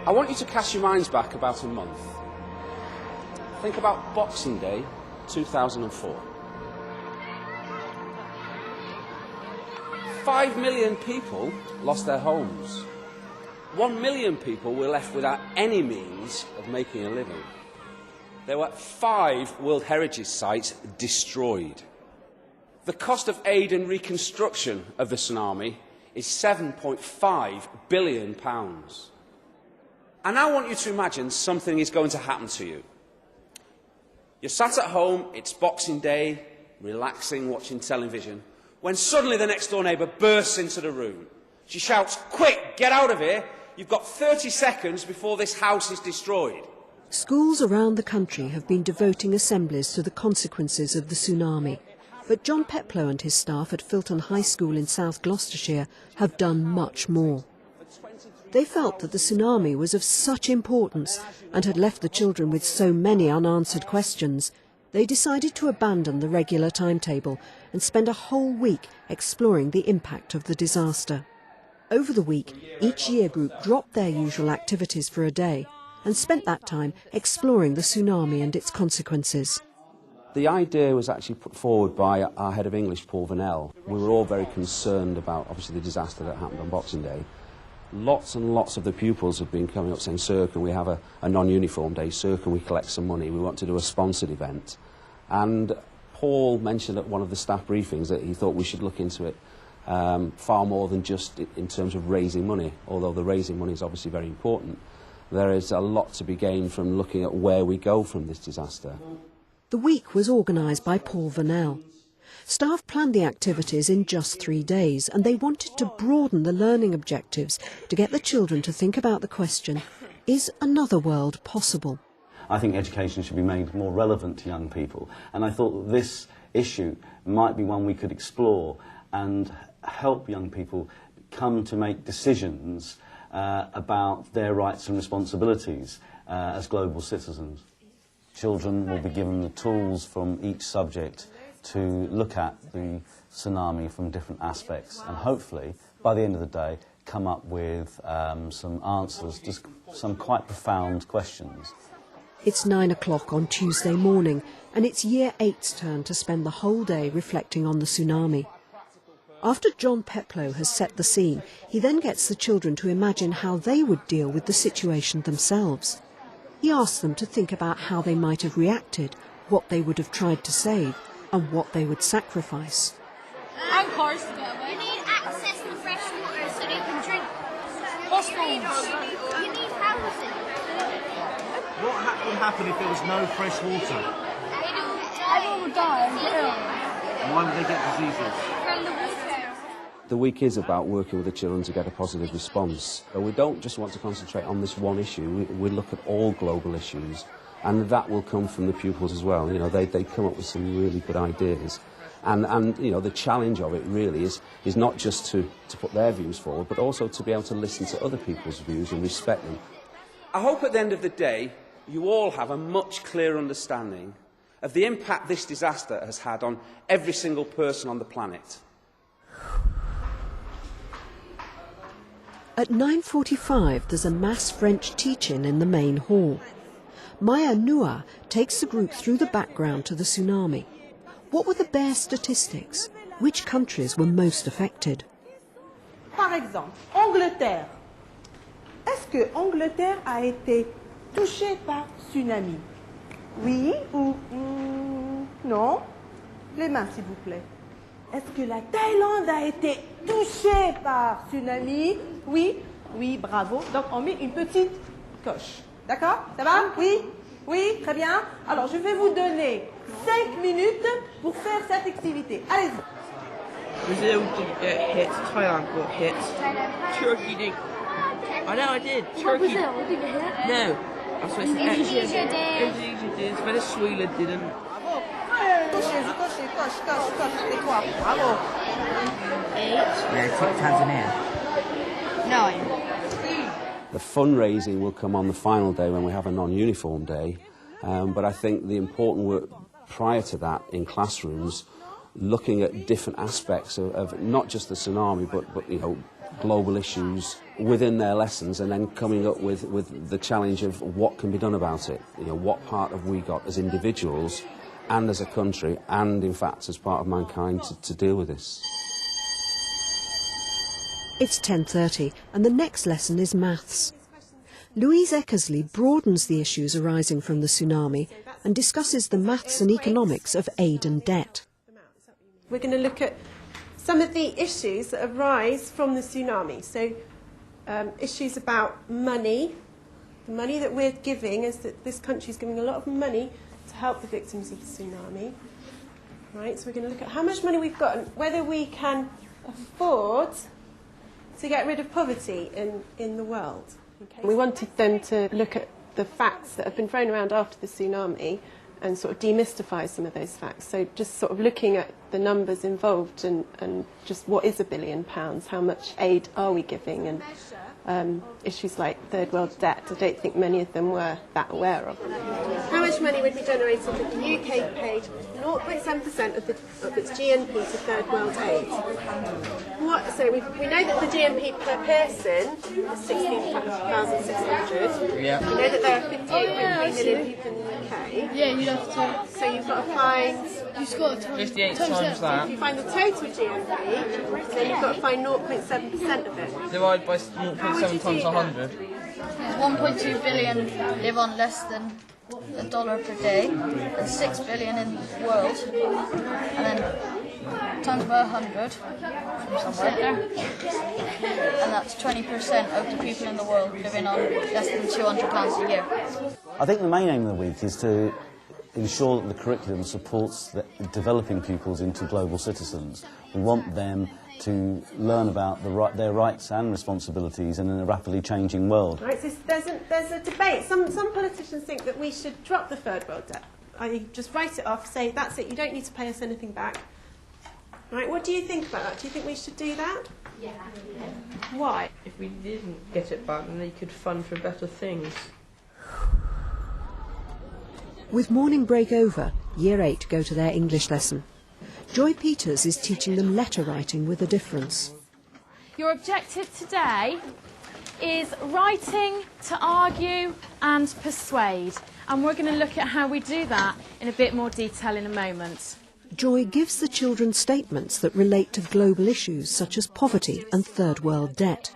I want you to cast your minds back about a month. Think about Boxing Day 2004. 5 million people lost their homes. 1 million people were left without any means of making a living. There were 5 World Heritage Sites destroyed. The cost of aid and reconstruction of the tsunami is £7.5 billion. And I want you to imagine something is going to happen to you. You're sat at home, it's Boxing Day, relaxing, watching television, when suddenly the next door neighbour bursts into the room. She shouts, "Quick, get out of here! You've got 30 seconds before this house is destroyed." Schools around the country have been devoting assemblies to the consequences of the tsunami. But John Peplow and his staff at Filton High School in South Gloucestershire have done much more. They felt that the tsunami was of such importance and had left the children with so many unanswered questions, they decided to abandon the regular timetable and spend a whole week exploring the impact of the disaster. Over the week, each year group dropped their usual activities for a day and spent that time exploring the tsunami and its consequences. The idea was actually put forward by our head of English, Paul Vernell. We were all very concerned about, obviously, the disaster that happened on Boxing Day. Lots and lots of the pupils have been coming up saying, "Sir, can we have a non-uniform day? Sir, can we collect some money? We want to do a sponsored event." And Paul mentioned at one of the staff briefings that he thought we should look into it far more than just in terms of raising money, although the raising money is obviously very important. There is a lot to be gained from looking at where we go from this disaster. The week was organised by Paul Vernell. Staff planned the activities in just 3 days, and they wanted to broaden the learning objectives to get the children to think about the question, is another world possible? I think education should be made more relevant to young people, and I thought that this issue might be one we could explore and help young people come to make decisions about their rights and responsibilities as global citizens. Children will be given the tools from each subject to look at the tsunami from different aspects and hopefully, by the end of the day, come up with some answers to some quite profound questions. It's 9 o'clock on Tuesday morning and it's Year 8's turn to spend the whole day reflecting on the tsunami. After John Peplow has set the scene, he then gets the children to imagine how they would deal with the situation themselves. He asks them to think about how they might have reacted, what they would have tried to save, and what they would sacrifice. And cars to get away. You need access to fresh water so they can drink. Hospitals. You need housing. What would happen if there was no fresh water? Everyone would die. And why would they get diseases? From the water. The week is about working with the children to get a positive response. But we don't just want to concentrate on this one issue, we look at all global issues, and that will come from the pupils as well. You know, they come up with some really good ideas. And you know, the challenge of it really is not just to put their views forward, but also to be able to listen to other people's views and respect them. I hope at the end of the day, you all have a much clearer understanding of the impact this disaster has had on every single person on the planet. At 9:45, there's a mass French teach-in in the main hall. Maya Noua takes the group through the background to the tsunami. What were the bare statistics? Which countries were most affected? Par exemple, Angleterre. Est-ce que Angleterre a été touchée par tsunami? Oui ou non? Les mains, s'il vous plaît. Est-ce que la Thaïlande a été touchée par tsunami? Oui, oui, bravo. Donc on met une petite coche. D'accord? Ça va? Oui? Oui, très bien. Alors je vais vous donner 5 minutes pour faire cette activité. Allez-y. Brazil didn't get hit, Thailand got hit, Turkey didn't. I know I did. Turkey. Brazil didn't get hit. No. That's what I said. Indonesia did. Indonesia did. Venezuela didn't. C'est quoi? Bravo. 8. Tanzania. 9. The fundraising will come on the final day when we have a non-uniform day, but I think the important work prior to that in classrooms, looking at different aspects of not just the tsunami, but you know, global issues, within their lessons and then coming up with the challenge of what can be done about it. You know, what part have we got as individuals and as a country and, in fact, as part of mankind to deal with this. It's 10:30 and the next lesson is maths. Louise Eckersley broadens the issues arising from the tsunami and discusses the maths and economics of aid and debt. We're going to look at some of the issues that arise from the tsunami. So issues about money, the money that we're giving, is that this country is giving a lot of money to help the victims of the tsunami. Right, so we're going to look at how much money we've got and whether we can afford to get rid of poverty in the world. Okay. We wanted them to look at the facts that have been thrown around after the tsunami and sort of demystify some of those facts. So just sort of looking at the numbers involved and just what is £1 billion, how much aid are we giving, and issues like third world debt. I don't think many of them were that aware of. How much money would be generated if the UK paid 0.7% of its GNP to third world aid? So we know that the GNP per person is 16,600. Yeah. We know that there are 58.3 million people in the UK. Yeah, you'd have to. So you've got to find. You've got to 58 times that. If you find the total GNP, then you've got to find 0.7% of it. Divided by 0.7 times 100. 1.2 billion live on less than $1 per day, and 6 billion in the world, and then times by 100 from somewhere there, and that's 20% of the people in the world living on less than £200 a year. I think the main aim of the week is to ensure that the curriculum supports developing pupils into global citizens. We want them to learn about their rights and responsibilities in a rapidly changing world. Right, so there's a debate. Some politicians think that we should drop the third world debt. Just write it off, say that's it, you don't need to pay us anything back. Right, what do you think about that? Do you think we should do that? Yeah. Why? If we didn't get it back, then they could fund for better things. With morning break over, Year 8 go to their English lesson. Joy Peters is teaching them letter writing with a difference. Your objective today is writing to argue and persuade, and we're going to look at how we do that in a bit more detail in a moment. Joy gives the children statements that relate to global issues such as poverty and third world debt.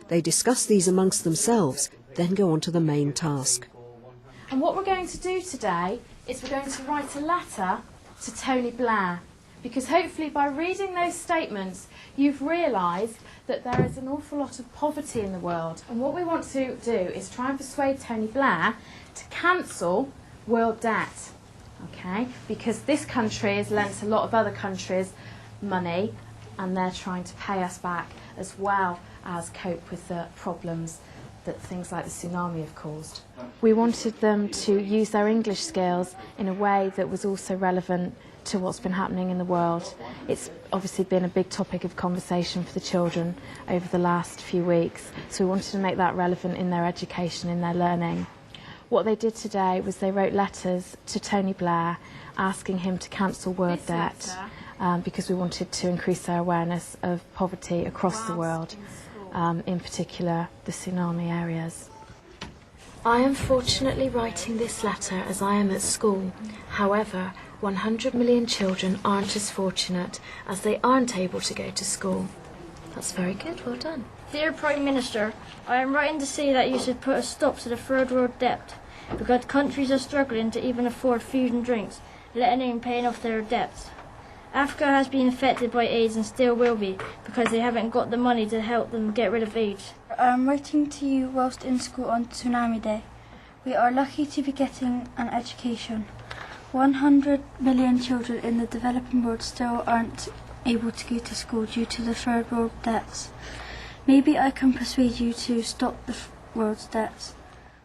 They discuss these amongst themselves, then go on to the main task. And what we're going to do today is we're going to write a letter to Tony Blair, because hopefully by reading those statements you've realised that there is an awful lot of poverty in the world, and what we want to do is try and persuade Tony Blair to cancel world debt, okay? Because this country has lent a lot of other countries money and they're trying to pay us back as well as cope with the problems that things like the tsunami have caused. We wanted them to use their English skills in a way that was also relevant to what's been happening in the world. It's obviously been a big topic of conversation for the children over the last few weeks, so we wanted to make that relevant in their education, in their learning. What they did today was they wrote letters to Tony Blair asking him to cancel world debt because we wanted to increase their awareness of poverty across the world. In particular the tsunami areas. I am fortunately writing this letter as I am at school. However, 100 million children aren't as fortunate as they aren't able to go to school. That's very good, well done. Dear Prime Minister, I am writing to say that you should put a stop to the third world debt, because countries are struggling to even afford food and drinks, let alone paying off their debts. Africa has been affected by AIDS and still will be, because they haven't got the money to help them get rid of AIDS. I am writing to you whilst in school on Tsunami Day. We are lucky to be getting an education. 100 million children in the developing world still aren't able to go to school due to the third world debts. Maybe I can persuade you to stop the world's debts.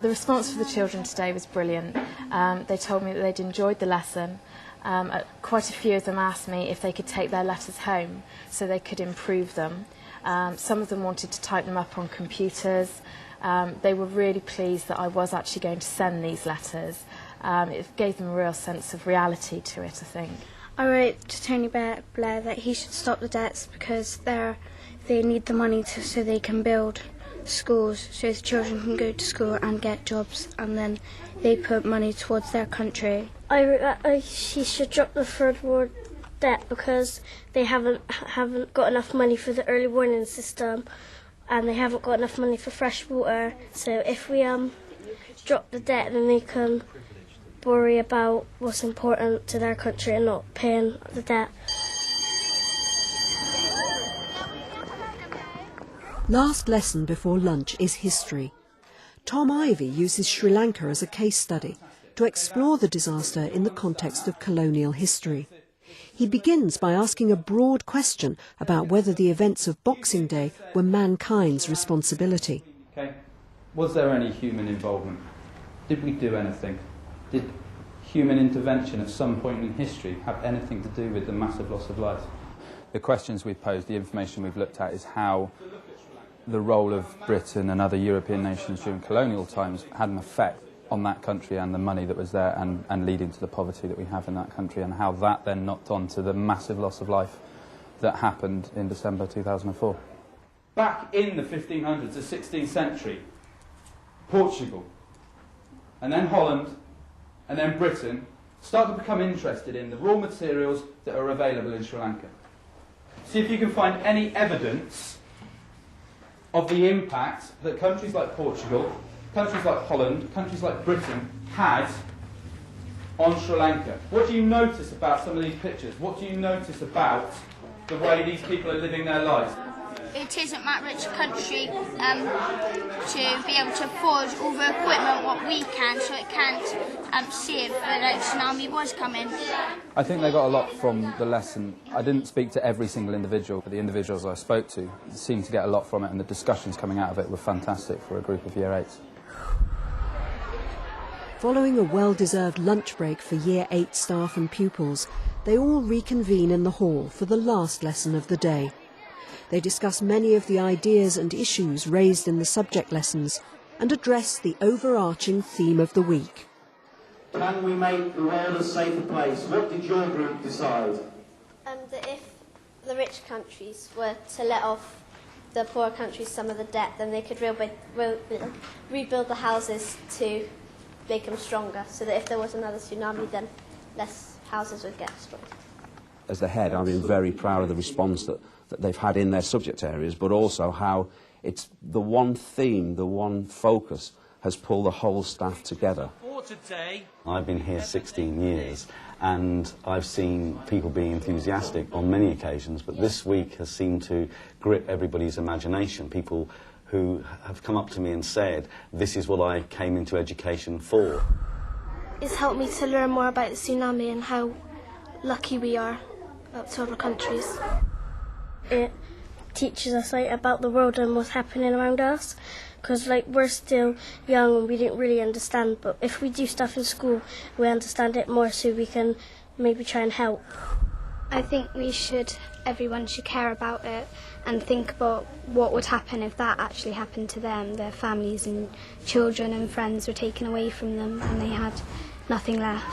The response for the children today was brilliant. They told me that they'd enjoyed the lesson. Quite a few of them asked me if they could take their letters home so they could improve them. Some of them wanted to type them up on computers. They were really pleased that I was actually going to send these letters. It gave them a real sense of reality to it, I think. I wrote to Tony Blair that he should stop the debts because they need the money so they can build schools so the children can go to school and get jobs, and then they put money towards their country. He should drop the third world debt because they haven't got enough money for the early warning system, and they haven't got enough money for fresh water. So if we drop the debt, then they can worry about what's important to their country and not paying the debt. Last lesson before lunch is history. Tom Ivey uses Sri Lanka as a case study to explore the disaster in the context of colonial history. He begins by asking a broad question about whether the events of Boxing Day were mankind's responsibility. Okay. Was there any human involvement? Did we do anything? Did human intervention at some point in history have anything to do with the massive loss of life? The questions we've posed, the information we've looked at, is how the role of Britain and other European nations during colonial times had an effect on that country and the money that was there, and leading to the poverty that we have in that country, and how that then knocked on to the massive loss of life that happened in December 2004. Back in the 1500s, the 16th century, Portugal, and then Holland, and then Britain started to become interested in the raw materials that are available in Sri Lanka. See if you can find any evidence of the impact that countries like Portugal, countries like Holland, countries like Britain had on Sri Lanka. What do you notice about some of these pictures? What do you notice about the way these people are living their lives? It isn't that rich a country to be able to afford all the equipment what we can, so it can't see if the tsunami was coming. I think they got a lot from the lesson. I didn't speak to every single individual, but the individuals I spoke to seemed to get a lot from it, and the discussions coming out of it were fantastic for a group of Year 8s. Following a well-deserved lunch break for Year 8 staff and pupils, they all reconvene in the hall for the last lesson of the day. They discuss many of the ideas and issues raised in the subject lessons and address the overarching theme of the week. Can we make the world a safer place? What did your group decide? That if the rich countries were to let off the poorer countries some of the debt, then they could rebuild the houses to make them stronger, so that if there was another tsunami, then less houses would get destroyed. As the head, I've been very proud of the response that they've had in their subject areas, but also how it's the one theme, the one focus has pulled the whole staff together. I've been here 16 years and I've seen people being enthusiastic on many occasions, but this week has seemed to grip everybody's imagination. People who have come up to me and said, this is what I came into education for. It's helped me to learn more about the tsunami and how lucky we are up to other countries. It teaches us about the world and what's happening around us, because we're still young and we didn't really understand, but if we do stuff in school we understand it more, so we can maybe try and help. I think everyone should care about it and think about what would happen if that actually happened to them. Their families and children and friends were taken away from them and they had nothing left.